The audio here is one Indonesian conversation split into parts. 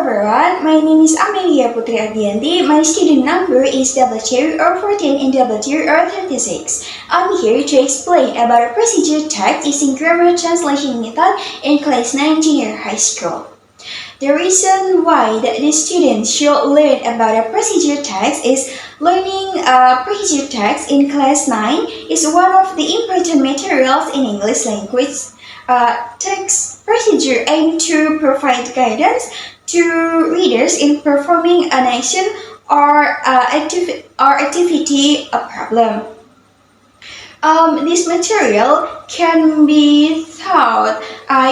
everyone, my name is Amelia Putri Adianti. My student number is W014 and W036. I'm here to explain about a procedure text using grammar translation method in class 9 junior high school. The reason why the students should learn about a procedure text is learning a procedure text in class 9 is one of the important materials in English language. Text procedure aim to provide guidance to readers in performing an action or activity a problem. This material can be taught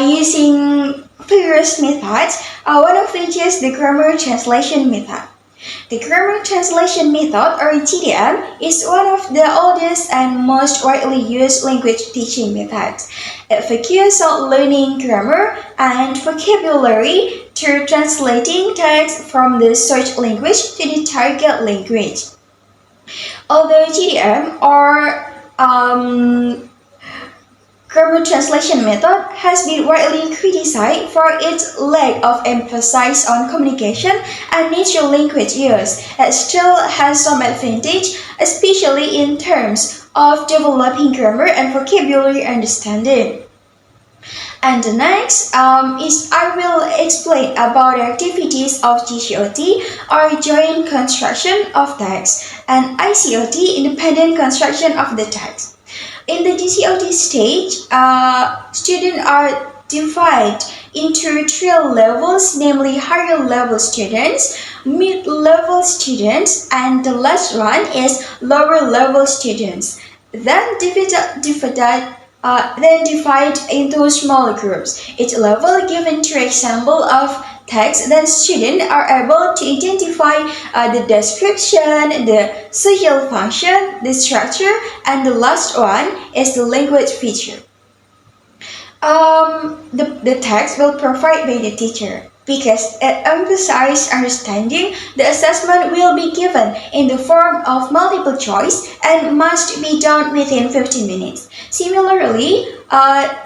using various methods, one of which is the grammar translation method. The grammar translation method, or GTM, is one of the oldest and most widely used language teaching methods. It focuses on learning grammar and vocabulary through translating text from the search language to the target language. Although GTM, or grammar translation method, has been widely criticized for its lack of emphasis on communication and natural language use. It still has some advantage, especially in terms of developing grammar and vocabulary understanding. And the next is I will explain about the activities of GCOT, or joint construction of text, and ICOT, independent construction of the text. In the GCOT stage, students are divided into three levels, namely higher level students, mid-level students, and the last one is lower level students. Then divide into smaller groups. Each level given three examples of text, then students are able to identify the description, the social function, the structure, and the last one is the language feature. The text will provided by the teacher. Because it emphasizes understanding, the assessment will be given in the form of multiple choice and must be done within 15 minutes. Similarly,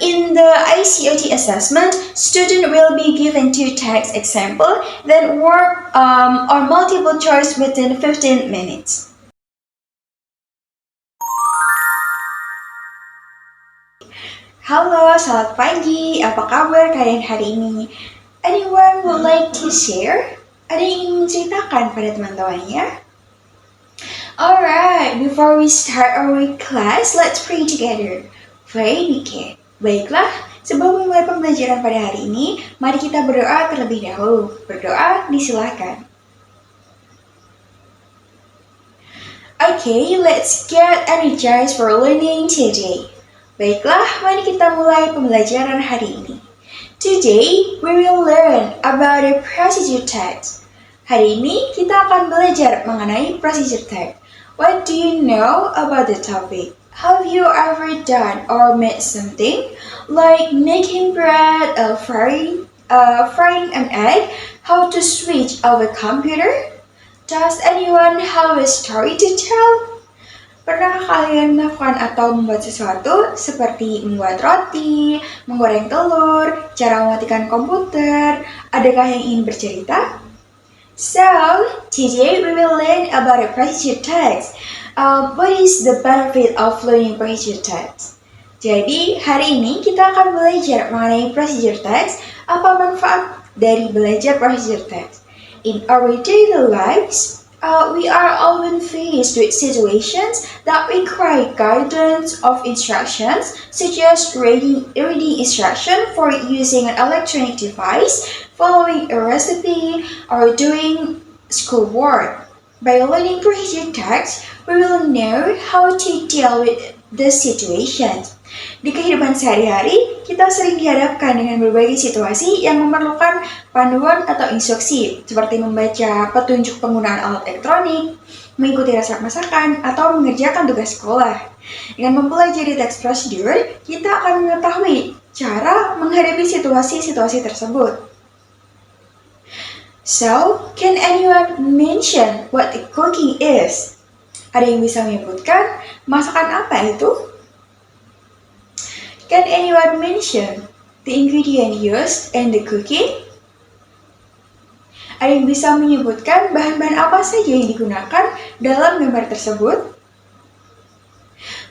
in the ICOT assessment, student will be given two text example, then work on multiple choice within 15 minutes. Halo, selamat pagi. Apa kabar kalian hari ini? Anyone would like to share? Ada yang ingin menceritakan pada teman-temannya? Alright, before we start our class, let's pray together. Pray begin. Baiklah, sebelum memulai pembelajaran pada hari ini, mari kita berdoa terlebih dahulu. Berdoa, disilakan. Okay, let's get energized for learning today. Baiklah, mari kita mulai pembelajaran hari ini. Today, we will learn about a procedure text. Hari ini, kita akan belajar mengenai procedure text. What do you know about the topic? Have you ever done or made something like making bread, frying an egg, how to switch off a computer? Does anyone have a story to tell? Pernah kalian melakukan atau membuat sesuatu seperti membuat roti, menggoreng telur, cara mematikan komputer? Adakah yang ingin bercerita? So, today we will learn about a procedure text. What is the benefit of learning procedure text? Jadi, hari ini kita akan belajar mengenai procedure text. Apa manfaat dari belajar procedure text? In our daily lives, we are often faced with situations that require guidance of instructions, such as reading instruction for using an electronic device, following a recipe, or doing schoolwork. By learning procedure text, we will know how to deal with the situations. Di kehidupan sehari-hari, kita sering dihadapkan dengan berbagai situasi yang memerlukan panduan atau instruksi, seperti membaca petunjuk penggunaan alat elektronik, mengikuti resep masakan, atau mengerjakan tugas sekolah. Dengan mempelajari teks prosedur, kita akan mengetahui cara menghadapi situasi-situasi tersebut. So, can anyone mention what the cooking is? Ada yang bisa menyebutkan masakan apa itu? Can anyone mention the ingredient used in the cooking? Ada yang bisa menyebutkan bahan-bahan apa saja yang digunakan dalam gambar tersebut?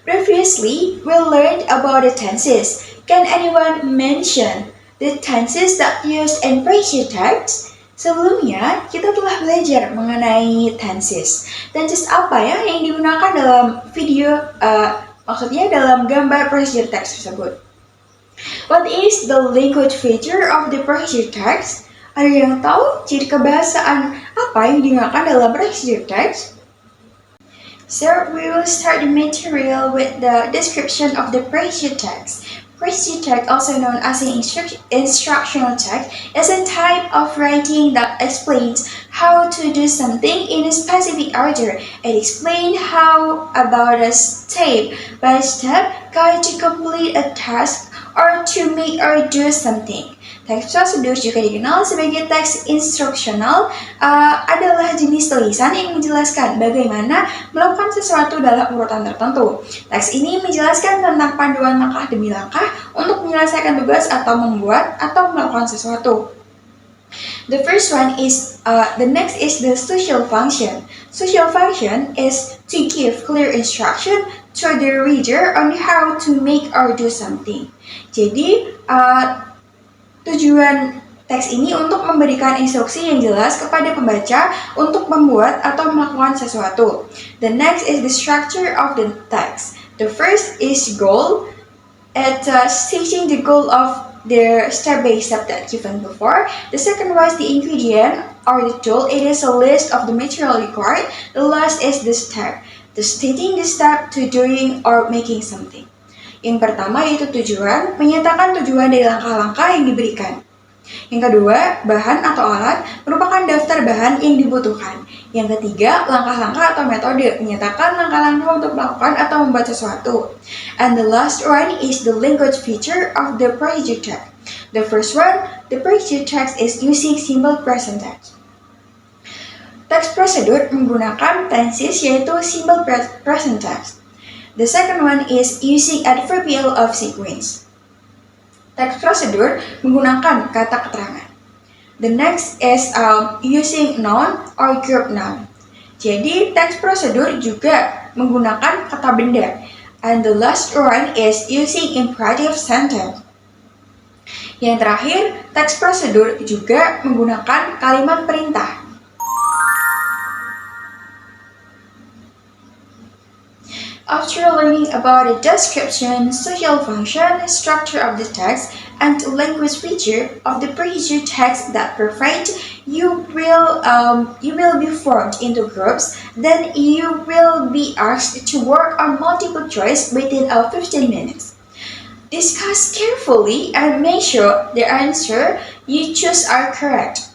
Previously, we learned about the tenses. Can anyone mention the tenses that used in pressure text? Sebelumnya, kita telah belajar mengenai tenses. Tenses apa ya yang digunakan dalam video, maksudnya dalam gambar pressure text tersebut? What is the language feature of the pressure text? Ada yang tahu ciri kebahasaan apa yang digunakan dalam pressure text? So, we will start the material with the description of the pressure text. Pressure text, also known as an instructional text, is a type of writing that explains how to do something in a specific order. It explains how about a step-by-step guide to complete a task or to make or do something. Teks prosedur juga dikenal sebagai teks instruksional, adalah jenis tulisan yang menjelaskan bagaimana melakukan sesuatu dalam urutan tertentu. Teks ini menjelaskan tentang panduan langkah demi langkah untuk menyelesaikan tugas atau membuat atau melakukan sesuatu. The next is the social function. Social function is to give clear instruction to the reader on how to make or do something. Jadi, tujuan teks ini untuk memberikan instruksi yang jelas kepada pembaca untuk membuat atau melakukan sesuatu. The next is the structure of the text. The first is goal. It's stating the goal of the step-by-step that given before. The second was the ingredient or the tool. It is a list of the material required. The last is the step. The stating the step to doing or making something. Yang pertama yaitu tujuan, menyatakan tujuan dari langkah-langkah yang diberikan. Yang kedua, bahan atau alat merupakan daftar bahan yang dibutuhkan. Yang ketiga, langkah-langkah atau metode, menyatakan langkah-langkah untuk melakukan atau membuat sesuatu. And the last one is the language feature of the pressure text. The first one, the pressure text is using simple present tense. Teks prosedur menggunakan tenses yaitu simple present tense. The second one is using adverbial of sequence. Teks prosedur menggunakan kata keterangan. The next is using noun or group noun. Jadi teks prosedur juga menggunakan kata benda. And the last one is using imperative sentence. Yang terakhir, teks prosedur juga menggunakan kalimat perintah. After learning about the description, social function, structure of the text, and language feature of the pressure text that provide, you will be formed into groups. Then you will be asked to work on multiple choice within 15 minutes. Discuss carefully and make sure the answer you choose are correct.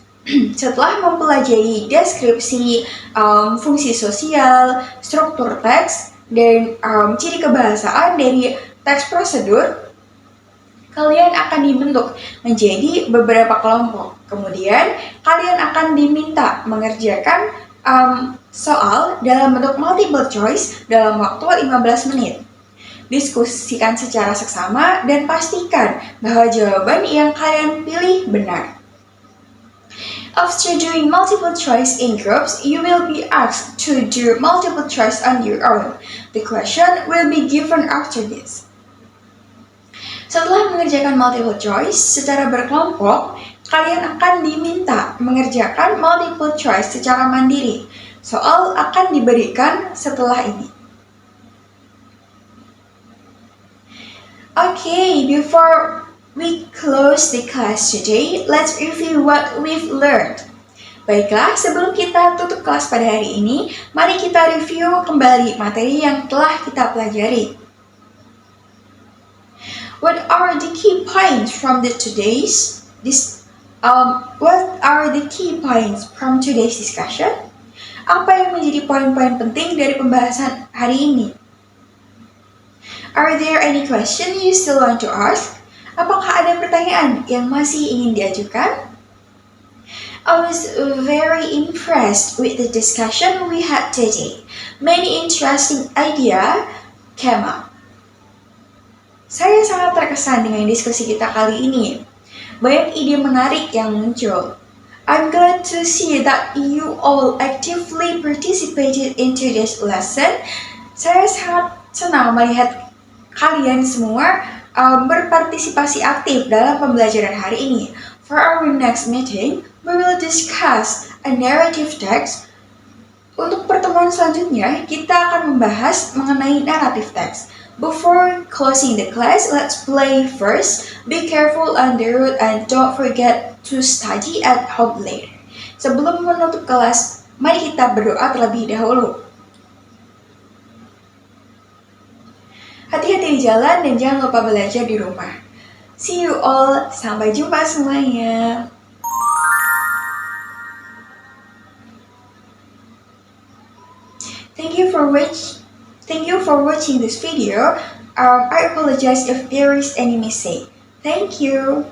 Setelah mempelajari deskripsi fungsi sosial, struktur teks, dan ciri kebahasaan dari teks prosedur, kalian akan dibentuk menjadi beberapa kelompok. Kemudian, kalian akan diminta mengerjakan soal dalam bentuk multiple choice dalam waktu 15 menit. Diskusikan secara seksama dan pastikan bahwa jawaban yang kalian pilih benar. After doing multiple choice in groups, you will be asked to do multiple choice on your own. The question will be given after this. Setelah mengerjakan multiple choice secara berkelompok, kalian akan diminta mengerjakan multiple choice secara mandiri. Soal akan diberikan setelah ini. Okay, before we close the class today, let's review what we've learned. Baiklah, sebelum kita tutup kelas pada hari ini, mari kita review kembali materi yang telah kita pelajari. What are the key points from today's discussion? Apa yang menjadi poin-poin penting dari pembahasan hari ini? Are there any questions you still want to ask? Apakah ada pertanyaan yang masih ingin diajukan? I was very impressed with the discussion we had today. Many interesting ideas came up. Saya sangat terkesan dengan diskusi kita kali ini. Banyak ide menarik yang muncul. I'm glad to see that you all actively participated into this lesson. Saya sangat senang melihat kalian semua berpartisipasi aktif dalam pembelajaran hari ini. For our next meeting, we will discuss a narrative text. Untuk pertemuan selanjutnya, kita akan membahas mengenai narrative text. Before closing the class, let's play first. Be careful on the road and don't forget to study at home later. Sebelum menutup kelas, mari kita berdoa terlebih dahulu. Hati-hati di jalan dan jangan lupa belajar di rumah. See you all, sampai jumpa semuanya. Thank you for watching this video. I apologize if there is any mistake. Thank you.